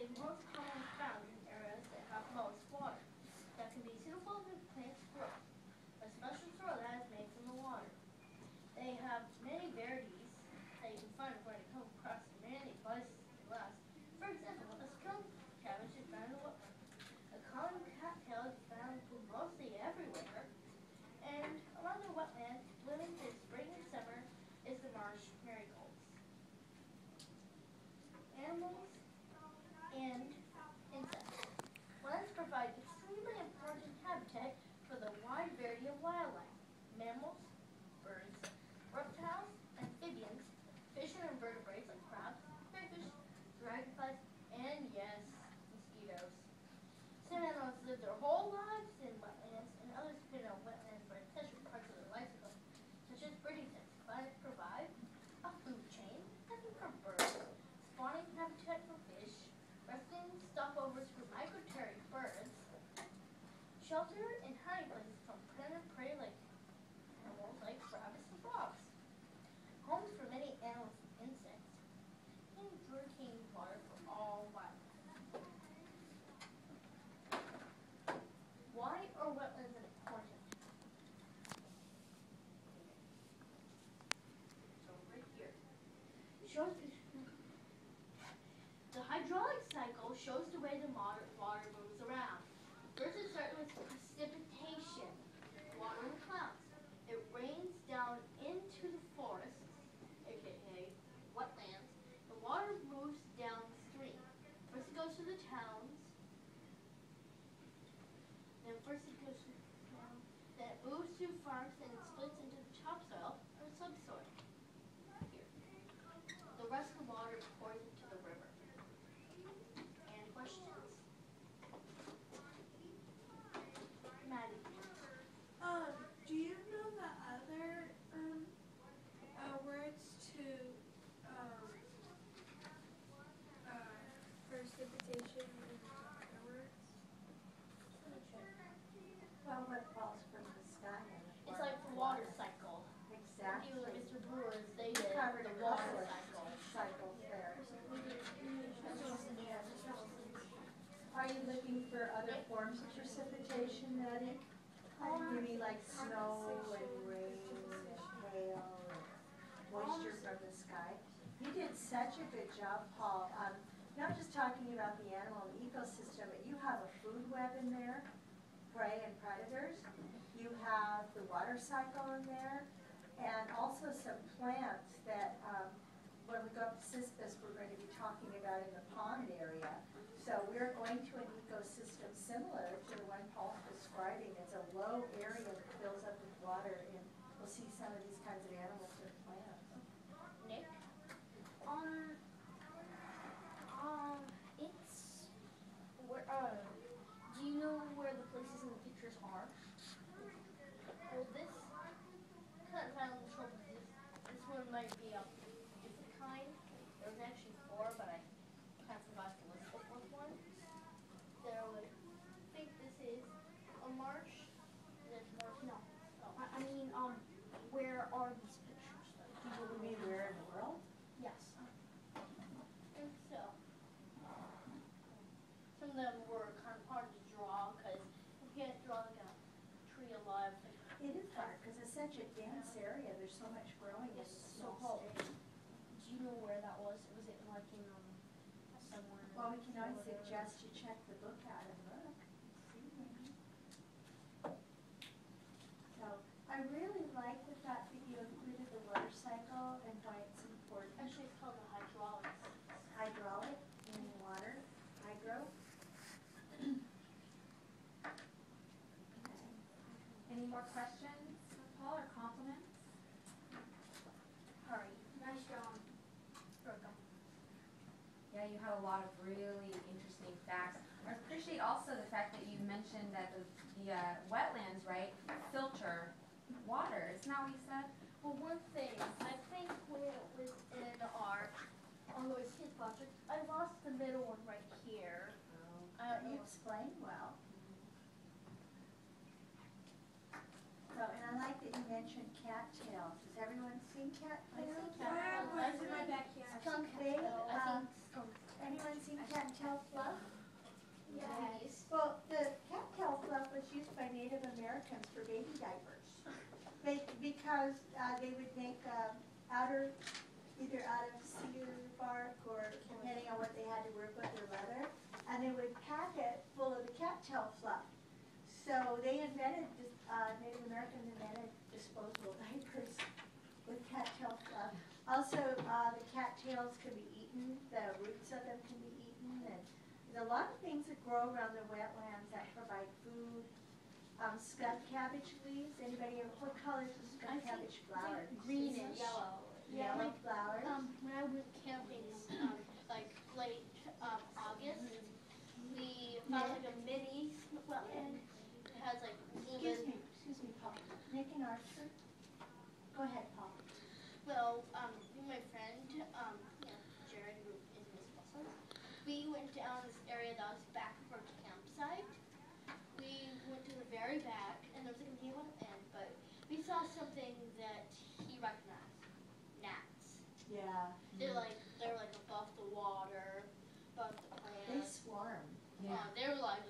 they most commonly found in areas that have most water, that can be suitable to plants' growth. A special soil that is made from the water. They have many varieties that you can find where they come across in many places in the West. For example, a skunk cabbage is found in the wetland. A common cattail is found mostly everywhere. And around the wetland, blooming in spring and summer, is the marsh marigolds. Animals and insects. Wetlands provide extremely important habitat for the wide variety of wildlife. Mammals, birds, reptiles, amphibians, fish and invertebrates like crabs, crayfish, dragonflies, and yes, mosquitoes. Some animals live their whole lives in wetlands, and others depend on wetlands for essential parts of their life cycle, such as breeding sites. Plants provide a food chain, nesting for birds, spawning habitat for fish, resting stopovers for migratory birds, shelter and hiding places from predator prey like animals like rabbits and frogs, homes for many animals and insects, and drinking water for all wildlife. Why are wetlands important? So right here, shows the hydraulic cycle shows the way the water moves around. First it starts with precipitation, water in the clouds. It rains down into the forests, aka wetlands. The water moves downstream. First it goes to the towns, then then it moves to farms and it splits into the topsoil or subsoil. Here. The rest of the water pours into the river. Any questions? Maddie. Do you know the other words to precipitation and other words? Well, what falls from the sky and the It's like the water cycle. Exactly. You and Mr. Brewer stated Covered the a water couple of cycle. cycles there. Are you looking for other forms of precipitation, Maddie? You mean like snow and rain and hail and moisture from the sky? You did such a good job, Paul. Not just talking about the animal and ecosystem, but you have a food web in there, prey and predators. You have the water cycle in there, and also some plants that when we go up to Sispus, we're going to be talking about in the pond area. So we're going to an ecosystem similar to the one Paul's describing. It's a low area that fills up with water, and we'll see some of these kinds of animals and plants. Nick? It's where, do you know where the places in the pictures are? Well, this couldn't find on the shoulder. This one might be a different kind. There was actually 4, but I kind of forgot to list the 4th one. There would think this is a marsh. There's marsh. No. Oh. I mean, where are these pictures? Do You mean where in the world? Yes. And so, some of them were kind of hard to draw because you can't draw like a tree alive. It is hard because it's such a dense area. There's so much growing in Yes, this so small Paul, state. do you know where that was? Was it like in somewhere? Well, we can always Florida? suggest you check the book out and look. See, maybe. So I really like the fact that you included the water cycle and why it's important. Actually, it's called the hydraulics. Hydraulic, meaning water, hydro. Any more questions for Paul or compliments? Hurry. Nice job. Yeah, you had a lot of really interesting facts. I appreciate also the fact that you mentioned that the wetlands, right, filter water. Isn't that what you said? Well, one thing, I think when it was in our Lois Kids project, I lost the middle one right here. You explained well. So, and I like that you mentioned cattails. Has everyone seen cattails? Cattails. I was in my backyard. Skunk They, cattail. I think skunk. anyone seen cattail Native Americans for baby diapers. Because they would make either out of cedar bark or depending on what they had to work with, or leather, and they would pack it full of the cattail fluff. So they invented, Native Americans invented disposable diapers with cattail fluff. Also, the cattails can be eaten, the roots of them can be eaten, and there's a lot of things that grow around the wetlands that provide food. Skunk cabbage leaves, anybody, what color is the skunk cabbage flowers? Greenish. Yellow. Yellow flowers? When I went camping, like late August, we found like a mini wetland. It has like Excuse me, Paul. Nick and Arthur? Go ahead, Paul. Well, me and my friend, Jared, who is Miss Wilson, we went down this area that was back of our campsite. We went to the very back, and there was like a mini wetland, but we saw something that he recognized. Gnats. Yeah. They're like above the water, above the They plants. swarm. They were like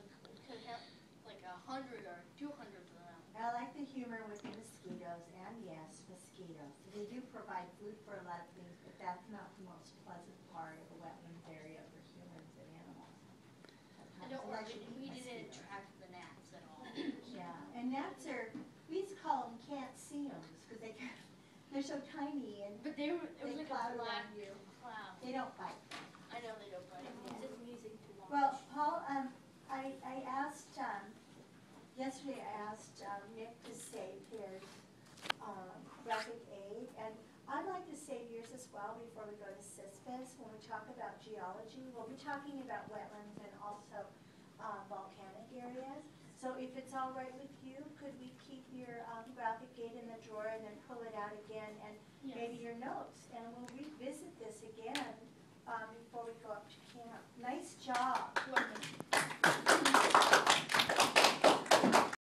could have like 100 or 200 of them. I like the humor with the mosquitoes, and yes, mosquitoes. They do provide food for a lot of things, but that's not the most pleasant part of a wetlands area for humans and animals. I don't Unless worry, you we eat didn't mosquitoes. attract the gnats at all. Yeah, and gnats are, we used to call them can't see 'ems, because they're so tiny and But it was they like cloud a black around you. cloud. They don't bite. I know they don't bite. It's amusing to watch. Well, Paul, I asked, yesterday I asked Nick to save his graphic aid, and I'd like to save yours as well before we go to CISPAS. When we talk about geology, we'll be talking about wetlands and also volcanic areas. So if it's all right with you, could we keep your graphic aid in the drawer and then pull it out again, and maybe your notes, and we'll revisit this again before we go up to camp. Nice job.